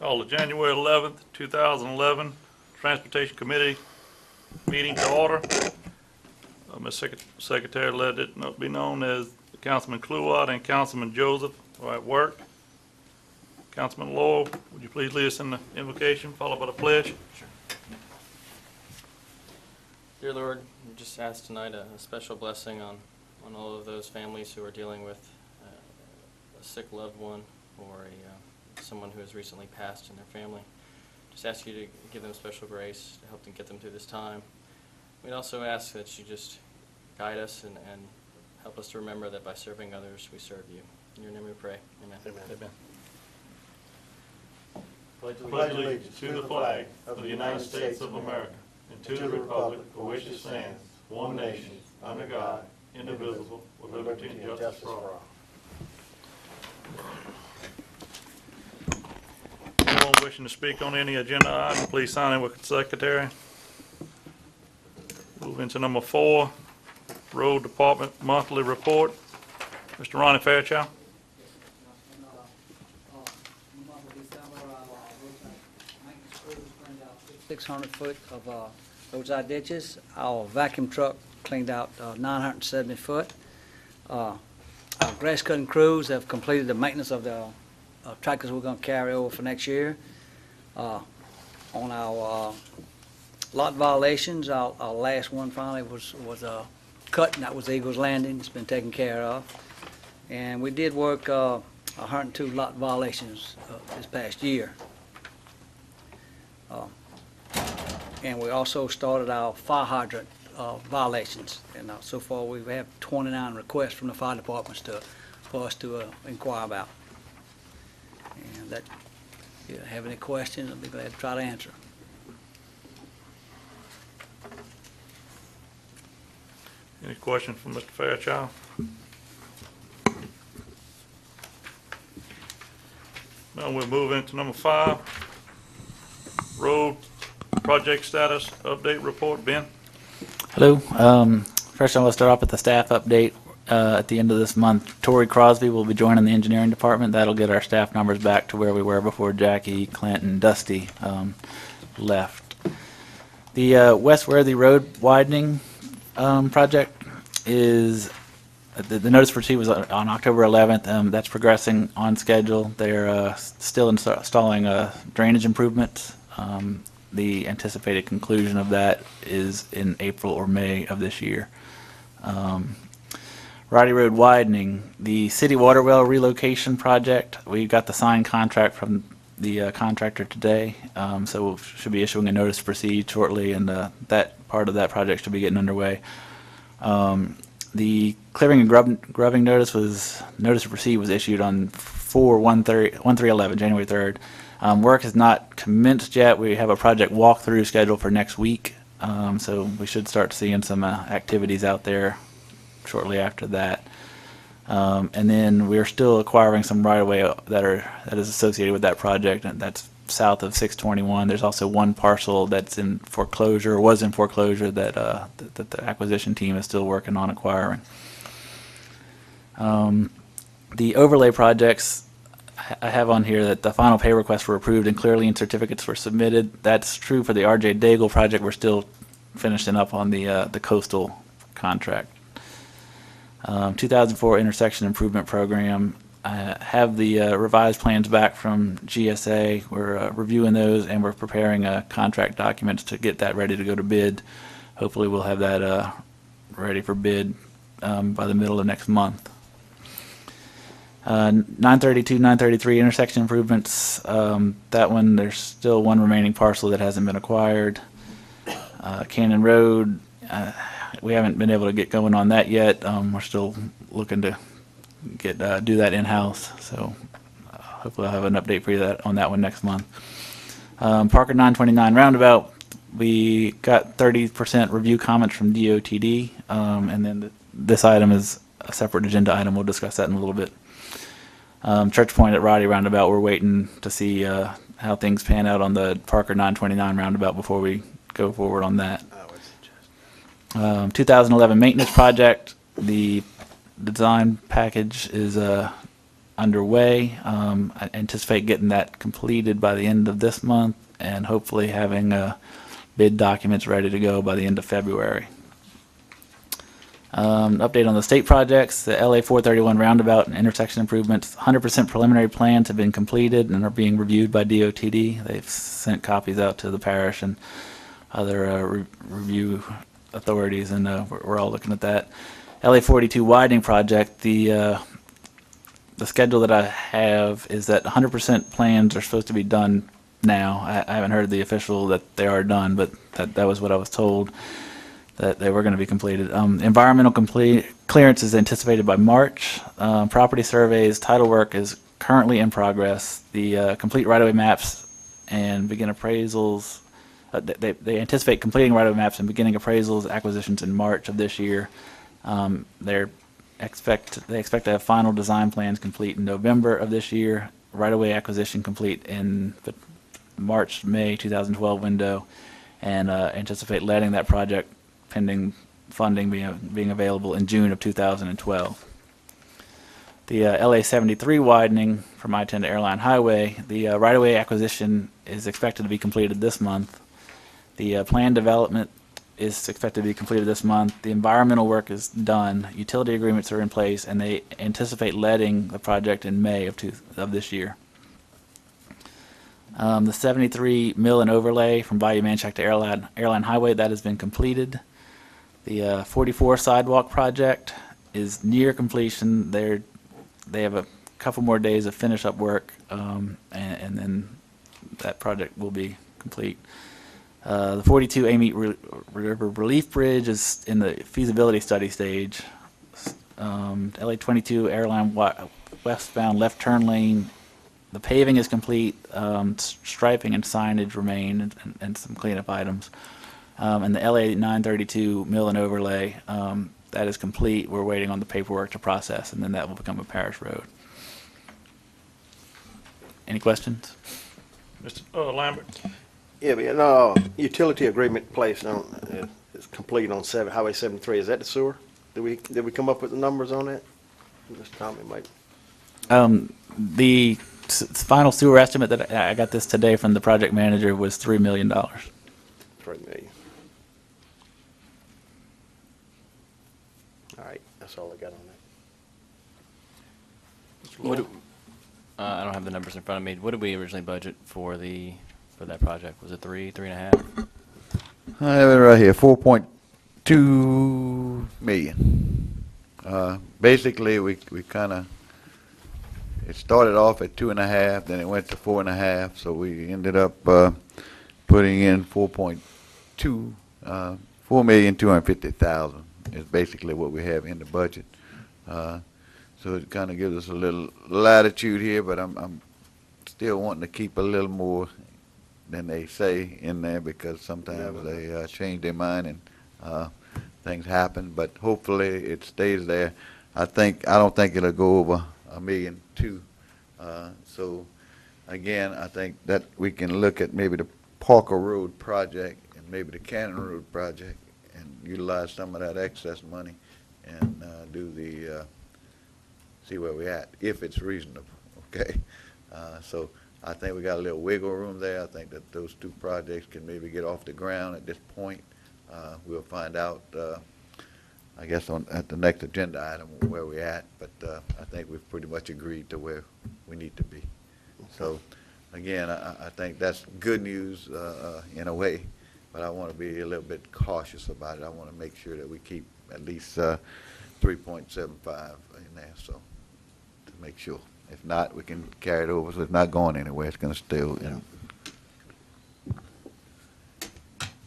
Call the January 11th, 2011 Transportation Committee meeting to order. Ms. Secretary, let it be known as Councilman Kluwat and Councilman Joseph are at work. Councilman Lowell, would you please lead us in the invocation, followed by the pledge? Sure. Dear Lord, we just ask tonight a special blessing on all of those families who are dealing with a sick loved one or someone who has recently passed in their family. Just ask you to give them special grace to help them get them through this time. We'd also ask that you just guide us and help us to remember that by serving others, we serve you. In your name we pray. Amen. Amen. Pledge allegiance to the flag of the United States of America and to the republic for which it stands, one nation, under God, indivisible, with liberty and justice for all. Anyone wishing to speak on any agenda item, please sign in with the secretary. Moving to number 4, Road Department Monthly Report. Mr. Ronnie Fairchild. 600 foot of roadside ditches. Our vacuum truck cleaned out 970 foot. Our grass cutting crews have completed the maintenance of the tractors we're going to carry over for next year. On our lot violations, our last one finally was cut, and that was Eagles Landing. It's been taken care of. And we did work 102 lot violations this past year. And we also started our fire hydrant violations. And so far we have 29 requests from the fire departments for us to inquire about. And that, if you have any questions, I'll be glad to try to answer. Any questions from Mr. Fairchild? Now we'll move into number 5, Road Project Status Update Report. Ben? Hello. First, I want to start off with the staff update. At the end of this month, Tori Crosby will be joining the engineering department. That'll get our staff numbers back to where we were before Jackie, Clint, and Dusty left. The West Worthy Road widening project is, the notice for proceed was on October 11th. That's progressing on schedule. They're still installing drainage improvements. The anticipated conclusion of that is in April or May of this year. Roddy Road widening, the city water well relocation project, we got the signed contract from the contractor today, so we should be issuing a notice to proceed shortly, and that part of that project should be getting underway. The clearing and grubbing notice to proceed was issued on 13/11, January 3rd. Work has not commenced yet. We have a project walkthrough scheduled for next week, so we should start seeing some activities out there shortly after that. And then we're still acquiring some right-of-way that is associated with that project, and that's south of 621. There's also one parcel that's in foreclosure, was in foreclosure, that the acquisition team is still working on acquiring. The overlay projects, I have on here that the final pay requests were approved and clear lien certificates were submitted. That's true for the R.J. Daigle project. We're still finishing up on the coastal contract. 2004 intersection improvement program. I have the revised plans back from GSA. We're reviewing those, and we're preparing contract documents to get that ready to go to bid. Hopefully we'll have that ready for bid by the middle of next month. 932, 933 intersection improvements. That one, there's still one remaining parcel that hasn't been acquired. Cannon Road, we haven't been able to get going on that yet. We're still looking to do that in-house, so hopefully I'll have an update for you on that one next month. Parker 929 roundabout, we got 30% review comments from DOTD, and then this item is a separate agenda item. We'll discuss that in a little bit. Church Point at Roddy roundabout, we're waiting to see how things pan out on the Parker 929 roundabout before we go forward on that. 2011 maintenance project, the design package is underway. I anticipate getting that completed by the end of this month and hopefully having bid documents ready to go by the end of February. Update on the state projects. The LA 431 roundabout and intersection improvements, 100% preliminary plans have been completed and are being reviewed by DOTD. They've sent copies out to the parish and other review authorities, and we're all looking at that. LA 42 widening project, the schedule that I have is that 100% plans are supposed to be done now. I haven't heard the official that they are done, but that was what I was told, that they were going to be completed. Environmental clearance is anticipated by March. Property surveys, title work is currently in progress. The complete right-of-way maps and begin appraisals. They anticipate completing right-of-way maps and beginning appraisals, acquisitions in March of this year. They expect to have final design plans complete in November of this year. Right-of-way acquisition complete in the March-May 2012 window, and anticipate letting that project pending funding being available in June of 2012. The LA 73 widening from I-10 to Airline Highway, the right-of-way acquisition is expected to be completed this month. The plan development is expected to be completed this month. The environmental work is done. Utility agreements are in place, and they anticipate letting the project in May of this year. The 73 mill and overlay from Bayou Manchac to Airline Highway, that has been completed. The 44 sidewalk project is near completion. They have a couple more days of finish up work, and then that project will be complete. The 42 Amite River Relief Bridge is in the feasibility study stage. LA 22 Airline westbound left turn lane, the paving is complete. Striping and signage remain, and some cleanup items. And the LA 932 mill and overlay, that is complete. We're waiting on the paperwork to process, and then that will become a parish road. Any questions? Mr. Lambert? Yeah, but utility agreement placed on is complete on Highway 73. Is that the sewer? Did we come up with the numbers on that? Mr. Tommy might. The final sewer estimate that I got this today from the project manager was $3 million. 3 million. All right, that's all I got on that. I don't have the numbers in front of me. What did we originally budget for that project? Was it 3.5? I have it right here, 4.2 million. Basically, we kind of, it started off at 2.5, then it went to 4.5, so we ended up putting in 4.2, 4,250,000 is basically what we have in the budget. So it kind of gives us a little latitude here, but I'm still wanting to keep a little more than they say in there, because sometimes they change their mind and things happen. But hopefully it stays there. I don't think it'll go over $1.2 million. So again, I think that we can look at maybe the Parker Road project and maybe the Cannon Road project and utilize some of that excess money and do the see where we're at, if it's reasonable, okay? So I think we got a little wiggle room there. I think that those two projects can maybe get off the ground at this point. We'll find out, I guess, at the next agenda item where we're at, but I think we've pretty much agreed to where we need to be. So again, I think that's good news in a way, but I want to be a little bit cautious about it. I want to make sure that we keep at least 3.75 in there, so to make sure. If not, we can carry it over, so it's not going anywhere. It's going to still, you know.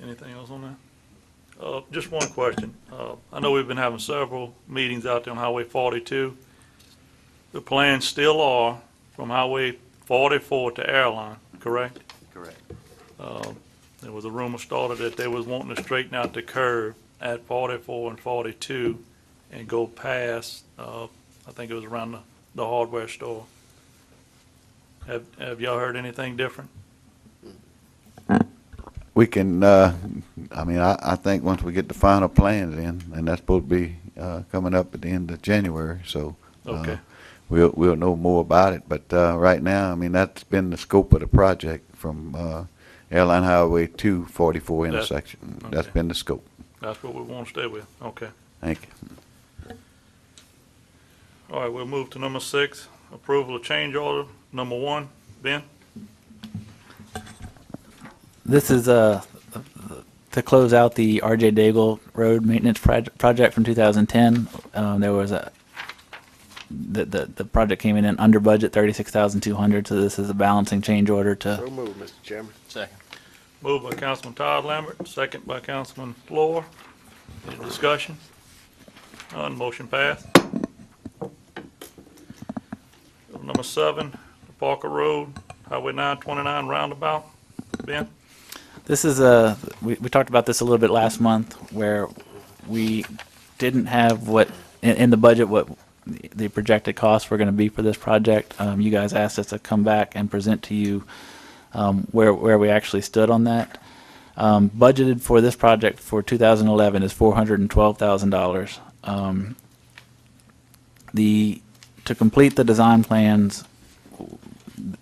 Anything else on that? Just one question. I know we've been having several meetings out there on Highway 42. The plans still are from Highway 44 to Airline, correct? Correct. There was a rumor started that they was wanting to straighten out the curve at 44 and 42 and go past, I think it was around the hardware store. Have y'all heard anything different? We can, I mean, I think once we get the final plans in, and that's supposed to be coming up at the end of January, so Okay. we'll know more about it. But right now, I mean, that's been the scope of the project from Airline Highway to 44 intersection. That's okay. been the scope. That's what we want to stay with. Okay. Thank you. All right, we'll move to number 6, approval of change order number 1. Ben? This is to close out the R.J. Daigle Road Maintenance project from 2010. There was the project came in under budget, 36,200. So this is a balancing change order to. So move, Mr. Chairman. Second. Moved by Councilman Todd Lambert, second by Councilman Floor. Any discussion? None, motion passed. Number 7, Parker Road, Highway 929 roundabout. Ben? This is we talked about this a little bit last month, where we didn't have what in the budget what the projected costs were going to be for this project. You guys asked us to come back and present to you where we actually stood on that. Budgeted for this project for 2011 is $412,000. To complete the design plans,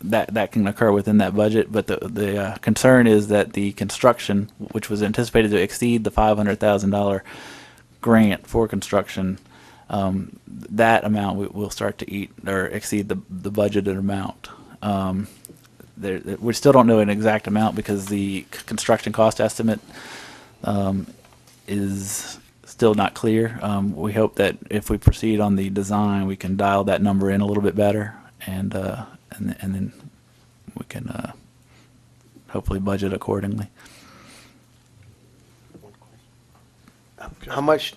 that can occur within that budget, but the concern is that the construction, which was anticipated to exceed the $500,000 grant for construction, that amount will start to eat or exceed the budgeted amount. We still don't know an exact amount because the construction cost estimate is still not clear. We hope that if we proceed on the design, we can dial that number in a little bit better, and then we can hopefully budget accordingly. How much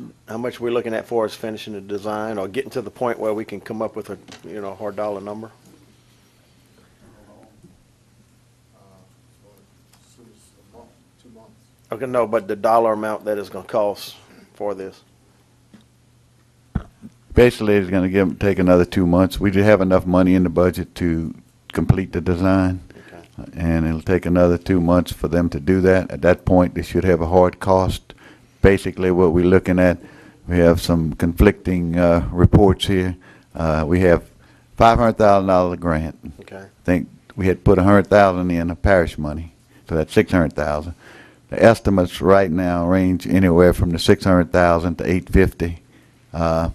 we're looking at for us finishing the design or getting to the point where we can come up with a, hard dollar number? Okay, no, but the dollar amount that it's gonna cost for this. Basically, it's going to take another 2 months. We do have enough money in the budget to complete the design, Okay. and it'll take another 2 months for them to do that. At that point, they should have a hard cost. Basically, what we're looking at, we have some conflicting reports here. We have $500,000 grant. Okay. I think we had put $100,000 in the parish money, so that's $600,000. The estimates right now range anywhere from the $600,000 to $850,000.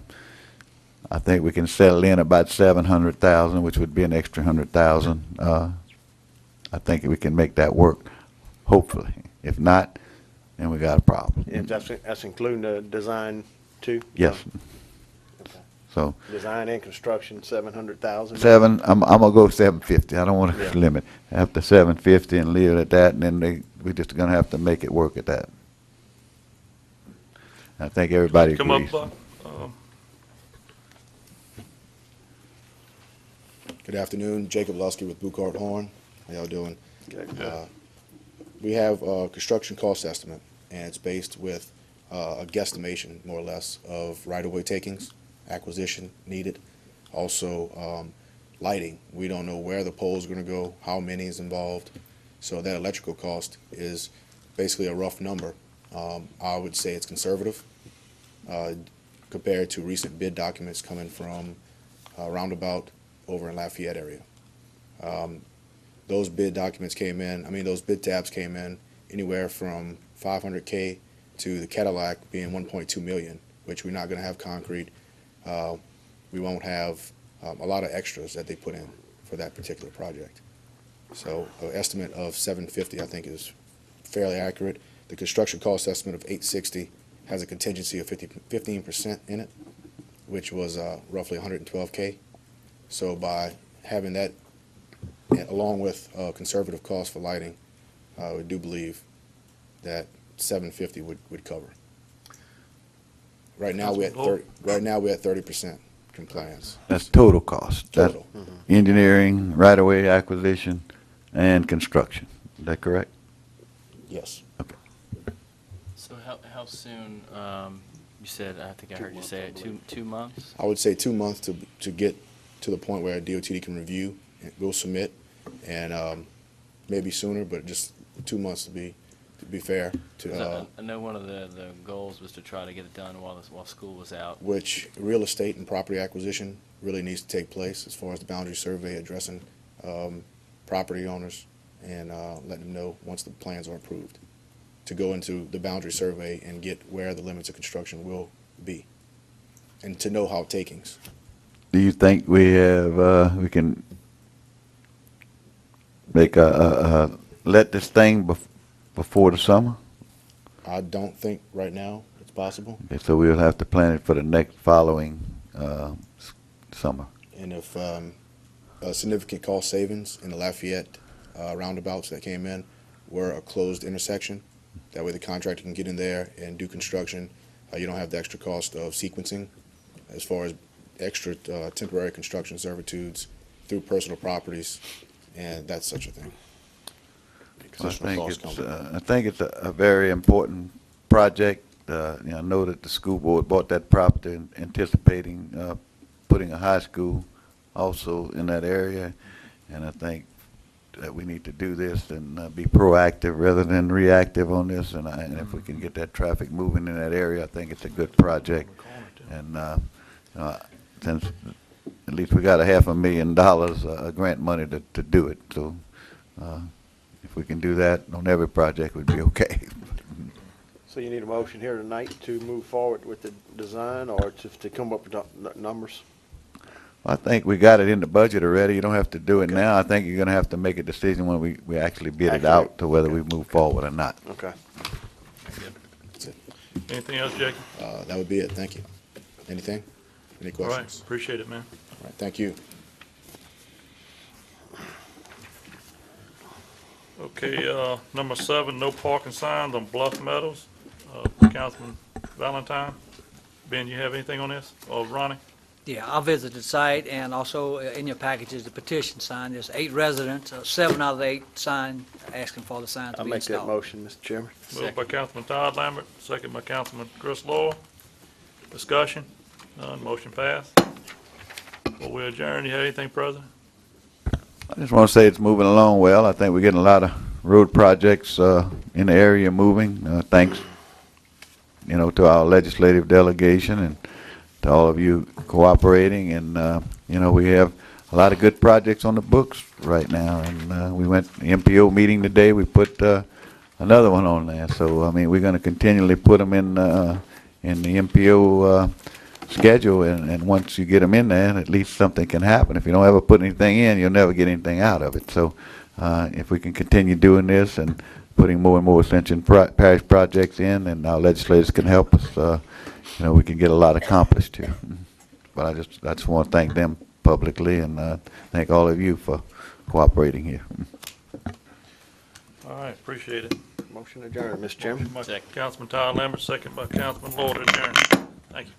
I think we can settle in about $700,000, which would be an extra $100,000. I think we can make that work, hopefully. If not, then we got a problem. And that's including the design too? Yes. Okay. So Design and construction, 700,000? I'm gonna go 750. I don't want to Yeah. limit. After 750 and leave it at that, and then we're just gonna have to make it work at that. I think everybody Come agrees. up, Good afternoon, Jacob Lusky with Bucart Horn. How y'all doing? Okay. We have a construction cost estimate, and it's based with a guesstimation, more or less, of right-of-way takings, acquisition needed, also lighting. We don't know where the poles are going to go, how many is involved, so that electrical cost is basically a rough number. I would say it's conservative compared to recent bid documents coming from Roundabout over in Lafayette area. Those bid documents came in, those bid tabs came in anywhere from $500K to the Cadillac being $1.2 million, which we're not going to have concrete. We won't have a lot of extras that they put in for that particular project. So an estimate of $750, I think, is fairly accurate. The construction cost estimate of $860 has a contingency of 15% in it, which was roughly $112K. So by having that, along with conservative cost for lighting, we do believe that $750 would cover. Right now we're at 30% compliance. That's total cost. Total. That's engineering, right-of-way acquisition, and construction. Is that correct? Yes. So how soon, you said, I think I heard you say it, 2 months? I would say 2 months to get to the point where DOTD can review and we'll submit, and maybe sooner, but just 2 months to be be fair, 'Cause to, I know one of the goals was to try to get it done while school was out. which real estate and property acquisition really needs to take place as far as the boundary survey addressing property owners and letting them know once the plans are approved, to go into the boundary survey and get where the limits of construction will be, and to know how takings. Do you think we have, we can make let this thing before the summer? I don't think right now it's possible, Okay, so we'll have to plan it for the next following summer. and if significant cost savings in the Lafayette roundabouts that came in were a closed intersection, that way the contractor can get in there and do construction. You don't have the extra cost of sequencing as far as extra temporary construction servitudes through personal properties, and that's such a thing. I think it's a very important project. I know that the school board bought that property anticipating putting a high school also in that area, and I think that we need to do this and be proactive rather than reactive on this, and if we can get that traffic moving in that area, I think it's a good project. And since at least we got $500,000 grant money to do it, so if we can do that on every project, we'd be okay. So you need a motion here tonight to move forward with the design or to come up with numbers? I think we got it in the budget already. You don't have to do it now. I think you're gonna have to make a decision when we actually bid it out to whether we move forward or not. Okay. That's it. Anything else, Jackie? That would be it. Thank you. Anything? Any All right, questions? appreciate it, man. All right, thank you. Okay, number 7, no parking signs on Bluff Meadows. Councilman Valentine, Ben, you have anything on this? Or Ronnie? Yeah, I visited the site, and also in your package is the petition sign. There's 8 residents, 7 out of the 8 signed, asking for the sign to I'll be make that installed. motion, Mr. Chairman. Moved by Councilman Todd Lambert, second by Councilman Chris Law. Discussion? None, motion passed. Well, we adjourn. You have anything, President? I just want to say it's moving along well. I think we're getting a lot of road projects in the area moving. Thanks, to our legislative delegation and to all of you cooperating. And we have a lot of good projects on the books right now. And we went to the MPO meeting today. We put another one on there. So I mean, we're going to continually put them in the MPO schedule, and once you get them in there, at least something can happen. If you don't ever put anything in, you'll never get anything out of it. So if we can continue doing this and putting more and more Ascension Parish projects in, and our legislators can help us, we can get a lot accomplished here. But I just want to thank them publicly, and thank all of you for cooperating here. All right, appreciate it. Motion adjourned, Mr. Chairman. Motion by Councilman Todd Lambert, second by Councilman Law to adjourn. Thank you.